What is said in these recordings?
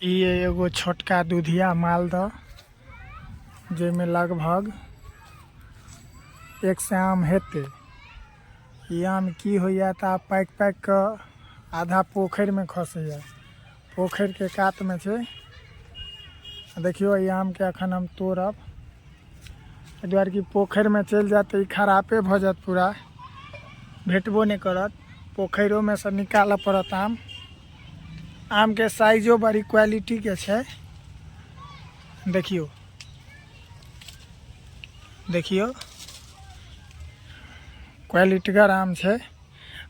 ये एगो छोटका दूधिया मालदह जेमे लगभग 100 आम हेते। ये आम की होइया ता पैक के आधा पोखर में खसैया, पोखर के कात में छे। देखियो ये आम के अखन हम तोड़ब, एहि दुआरे कि पोखर में चल जाते खराबे भ जात, पूरा भेटबो नहीं करत। पोखरों में से निकाल पड़त आम। आम के साइजो बड़ी क्वालिटी के छे। देखियो देखियो क्वालिटीगर आम छे।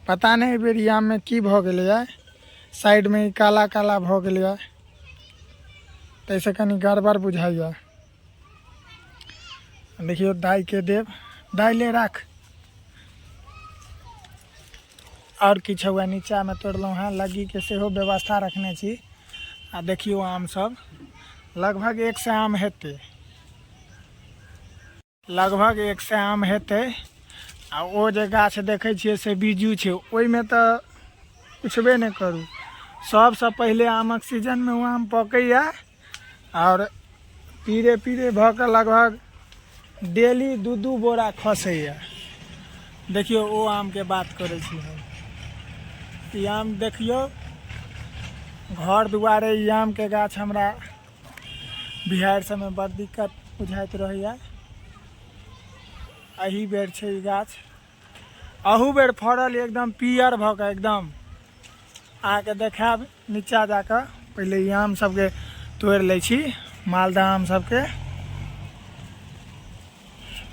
पता नहीं बेर ई आम में की भ गेलै, साइड में ई काला काला भ गेलै, तैसे कनी गड़बड़ बुझाइया। देखियो दाई के देव, दाई ले राख। और किछ हुआ नीचा में तोड़लौं हैं, लग्गी के सेहो व्यवस्था रखने छी। आ देखियो आम सब लगभग 100 आम हेते, लगभग 100 आम हेते। आ ओ जे गाछ देखे छिए से बीजू छे, ओई में तो पूछबे नहीं करू। सबसे पहले आमक सीजन में वो आम पकैया और पीरे पीरे भ के लगभग डेली 2-2 बोरा खसैया। देखियो ओ आम के बात करे छी हम। ई आम देखियो, घर दुआरे ई आम के गाछ हमरा बिहार सब में बड़ दिक्कत बुझाइत रहैया। अही बेर छे ई गाछ, अहू बेर फड़ल एकदम पियर भ के। एकदम आके देखाब नीचा जाकर। पहले ई आम सबके तोड़ लै छी, मालदह आम सबके।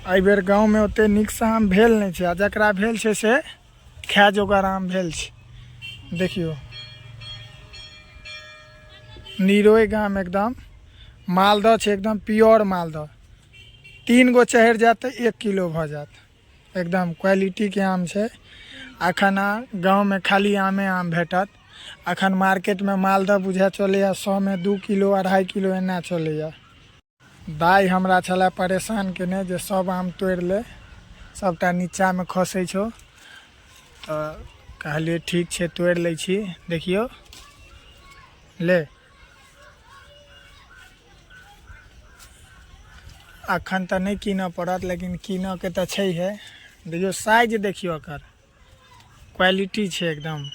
एहि बेर गाँव में ओते नीक से आम भेल नहीं छे, आ जकरा भेल छे से खाय जोगर आम भेल छे। देखियो निरोग आम एकदम मालदह छे, एकदम प्योर मालदह। 3 गो चढ़ जात 1 किलो भ जात। एकदम क्वालिटी के आम छे। अखन गाँव में खाली आमे आम भेटत। अखन मार्केट में मालदह बुझा चलैया 100 में 2 किलो 2.5 किलो एना चलैया। दाई हमरा छला परेशान केने जे सब आम तोड़ ले, सबटा नीचा में खसै छो। तो कहलिए ठीक छे तोड़ लै छी। देखियो ले, अखन तो नहीं कीन पड़त, लेकिन कीन के तो छै है। देखियो साइज देखियो, एकर क्वालिटी छे एकदम।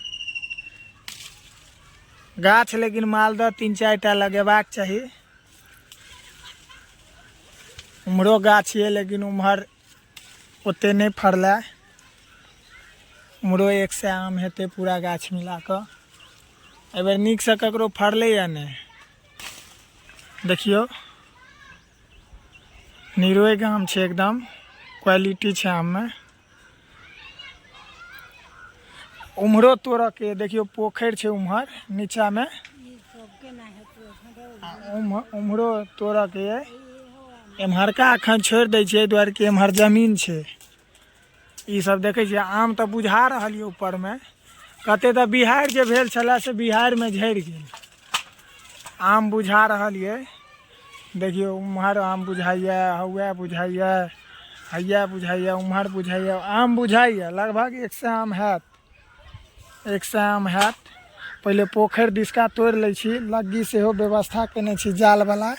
गाछ लेकिन मालदह 3-4 टा लगेबाक चाही। उम्हरो गाछ ये, लेकिन उम्हर ओते नहीं फड़ला। उम्हरो 100 आम हेते पूरा गाछ मिला क। एहि बेर नीक से ककरो फड़ले या नहीं। देखियो निरोग आम छे, एकदम क्वालिटी छे आम में। उम्हरो तोड़ के देखियो पोखर छे उम्हर नीचा में। उम्हरो तोड़ के एम्हरका अखन छोड़ दै छे, द्वारे कि एम्हर जमीन छे। ई सब देखे छे आम तो बुझा रहल ये ऊपर में। कते तो बिहार जे भेल छला से बिहार में झड़ गेल। आम बुझा रहल ये। देखियो उम्हर आम बुझाइया, हौआ बुझाइया, हैया बुझाइया, उम्हर बुझाइया। आम बुझाइया लगभग 100 आम हैत, 100 आम हैत। पहले पोखर दिसका तोड़ लै छी, लग्गी सेहो व्यवस्था केने छी जाल वाला।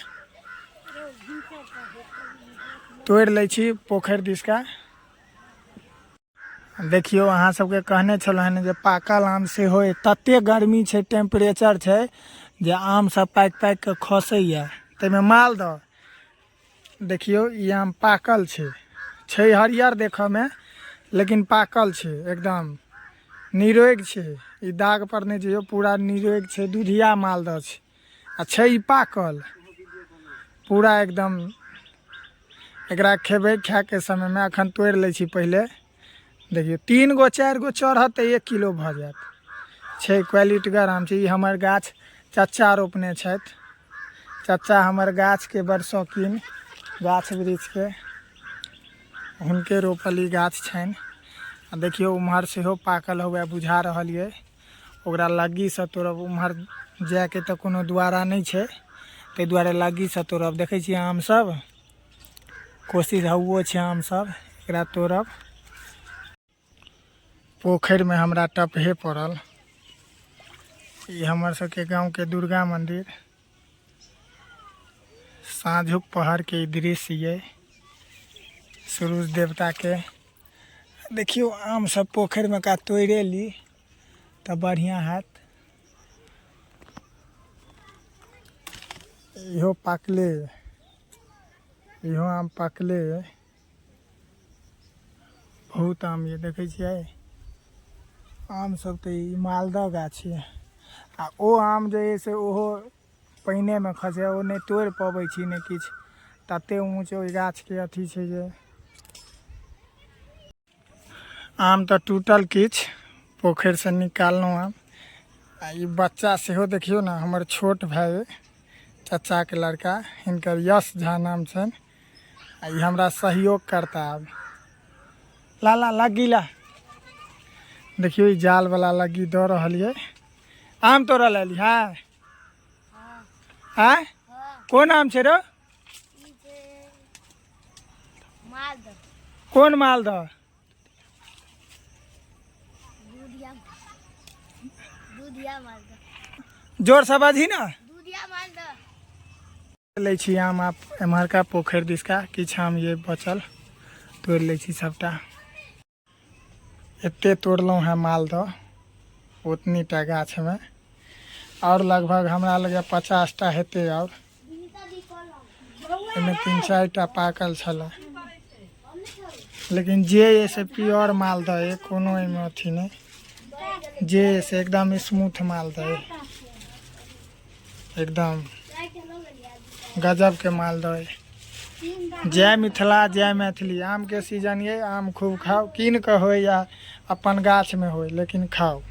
तोड़ लै छी पोखर दिसका। देखियो अहाँ सबके कहने छलहुँ हन जे पाकल आम सेहो तते गर्मी छे, टेम्परेचर छे जे आम सब पाक के खसैया। तैमे मालदह देखियो ई आम पाकल छे हरियर देखे में, लेकिन पाकल छे एकदम निरोग छे। ई दाग पर नहीं जइयो, पूरा निरोग छे, दूधिया मालदह छे। आ छे ई पाकल पूरा एकदम। एकरा खेबे, खाए के समय में। अखन तोड़ लै छी पहले। देखियो 3 गो 4 गो चढ़त 1 किलो भ जात। छे क्वालिटीगर आम छे। ई हमर गाछ चचा रोपने छथि। चचा हमर गाछ के बड़ शौकीन, गाछ वृक्ष के। हुनके रोपल ई गाछ छनि। आ देखियो उम्हर सेहो पाकल हुआ बुझा रहल ये। ओकरा लग्गी से तोड़ब, उम्हर जाए के तो कोनो द्वारा नहीं छे, ते द्वारे लग्गी से तोड़ब। देखे छिए आम सब, कोशिश हुओ छे आम सब एकरा तोड़ब। पोखर में हमरा टपहे पड़ल। ये हमर सबके गांव के दुर्गा मंदिर। साँझुक पहर के ई दृश्य ये सूरज देवता के। देखियो आम सब पोखर में का तोड़े ली तो बढ़िया हैत। इहो पकले, इहो आम पकले, बहुत आम ये देखे छियै। आम सब तो ई मालदह गाछ ये। आ ओ आम जे है से ओहो पाइने में खसे, ओ नहीं तोड़ पबै छी नहीं किछ, तते ऊँच ओहि गाछ के अथी छै जे। आम तो टूटल किछ पोखर से निकाललहुँ आम। आ ई बच्चा सेहो देखियो ना, हमर छोट भाई चाचा के लड़का, हिनकर यश झा नाम छन। आ ई हमरा सहयोग करता। अब लाला लगी ला, देखियो ई जाल वाला लगी दऽ रहल ये। आम तोड़ा लेली है? हाँ? कौन आम छे रो? मालदह। कौन मालदह? दूधिया मालदह। जोर से बाजी ना। दूधिया मालदह। ले छी आम आप एम्हरका पोखर दिसका, किछ आम ये बचल तोड़ ले छी सबटा। एते तोड़लहुँ है मालदह उतनी टा गाछ में, और लगभग हमरा लगे 50टा हेतै। और एमे 3-4 टा पाकल छलै, लेकिन जे ये से प्योर मालदह है, कोनो एमे अथी नहीं, जे से एकदम स्मूथ मालदह है, एकदम गजब के मालदह है। जय मिथिला जय मैथिली। आम के सीजन ये, आम खूब खाओ, कीन के हो या अपन गाछ में हो, लेकिन खाओ।